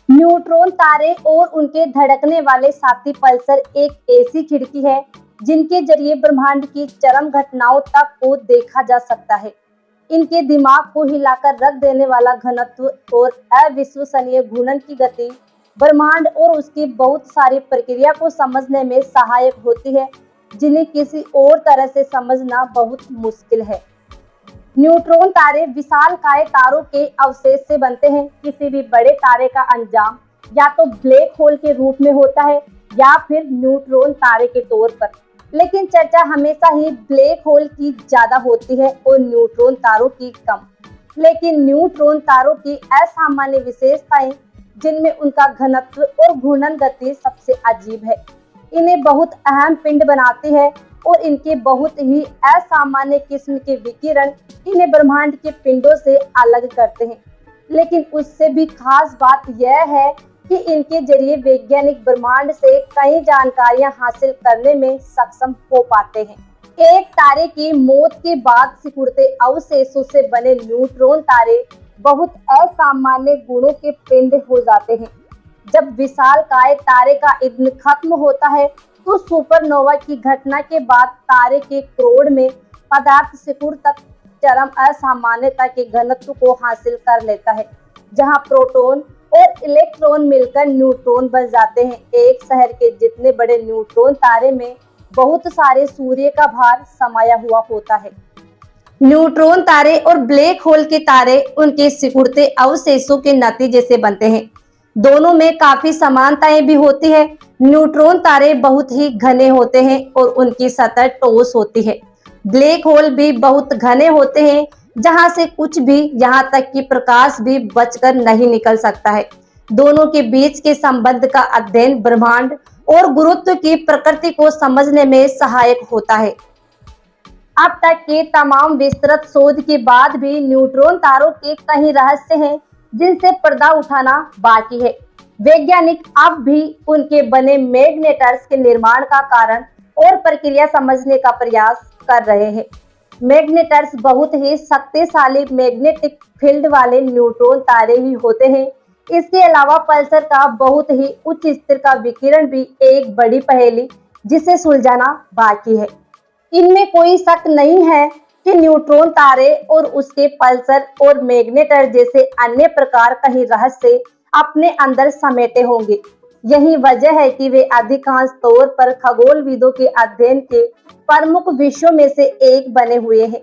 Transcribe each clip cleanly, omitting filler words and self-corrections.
Neutron तारे और उनके धड़कने वाले साथी पल्सर एक ऐसी खिड़की है जिनके जरिए ब्रह्मांड की चरम घटनाओं तक को देखा जा सकता है। इनके दिमाग को हिलाकर रख देने वाला घनत्व और अविश्वसनीय घूर्णन की गति ब्रह्मांड और उसकी बहुत सारी प्रक्रिया को समझने में सहायक होती है, जिन्हें किसी और तरह से समझना बहुत मुश्किल है। न्यूट्रॉन तारे विशालकाय तारों के अवशेष से बनते हैं। किसी भी बड़े तारे का अंजाम या तो ब्लैक होल के रूप में होता है या फिर न्यूट्रॉन तारे के तौर पर, लेकिन चर्चा हमेशा ही ब्लैक होल की ज्यादा होती है और न्यूट्रॉन तारों की कम। लेकिन न्यूट्रॉन तारों की असामान्य विशेषताएं, जिनमें उनका घनत्व और घूर्णन गति सबसे अजीब है, इन्हें बहुत अहम पिंड बनाती है और इनके बहुत ही असामान्य किस्म के विकिरण इन्हें ब्रह्मांड के पिंडों से अलग करते हैं। लेकिन उससे भी खास बात यह है कि इनके जरिए वैज्ञानिक ब्रह्मांड से कई जानकारियां हासिल करने में सक्षम हो पाते हैं। एक तारे की मौत के बाद सिकुड़ते अवशेषों से बने न्यूट्रॉन तारे बहुत असामान्य गुणों के पिंड हो जाते हैं। जब विशालकाय तारे का ईंधन खत्म होता है तो सुपरनोवा की घटना के बाद तारे के क्रोड में पदार्थ सिकुड़ तक चरम असामान्यता के घनत्व को हासिल कर लेता है, जहां प्रोटॉन और इलेक्ट्रॉन मिलकर न्यूट्रॉन बन जाते हैं। एक शहर के जितने बड़े न्यूट्रॉन तारे में बहुत सारे सूर्य का भार समाया हुआ होता है। न्यूट्रॉन तारे और ब्लैक होल के तारे उनके सिकुड़ते अवशेषों के नतीजे से बनते हैं। दोनों में काफी समानताएं भी होती है। न्यूट्रॉन तारे बहुत ही घने होते हैं और उनकी सतह ठोस होती है। ब्लैक होल भी बहुत घने होते हैं, जहां से कुछ भी, यहां तक कि प्रकाश भी बचकर नहीं निकल सकता है। दोनों के बीच के संबंध का अध्ययन ब्रह्मांड और गुरुत्व की प्रकृति को समझने में सहायक होता है। अब तक के तमाम विस्तृत शोध के बाद भी न्यूट्रॉन तारों के कई रहस्य हैं जिनसे पर्दा उठाना बाकी है। वैज्ञानिक अब भी उनके बने मैग्नेटर्स के निर्माण का कारण और प्रक्रिया समझने का प्रयास कर रहे हैं। मैग्नेटर्स बहुत ही शक्तिशाली मैग्नेटिक फील्ड वाले न्यूट्रॉन तारे ही होते हैं। इसके अलावा पल्सर का बहुत ही उच्च स्तर का विकिरण भी एक बड़ी पहेली जिसे सुलझाना बाकी है। इनमें कोई शक नहीं है कि न्यूट्रॉन तारे और उसके पल्सर और मैग्नेटर जैसे अन्य प्रकार कई रहस्य अपने अंदर समेटे होंगे। यही वजह है कि वे अधिकांश तौर पर खगोलविदों के अध्ययन के प्रमुख विषयों में से एक बने हुए हैं।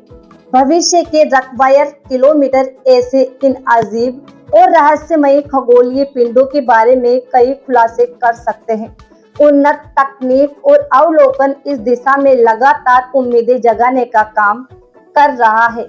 भविष्य के रक्तवायर किलोमीटर ऐसे इन अजीब और रहस्यमयी खगोलीय पिंडों के बारे में कई खुलासे कर सकते हैं। उन्नत तकनीक और अवलोकन इस दिशा में लगातार उम्मीदें जगाने का काम कर रहा है।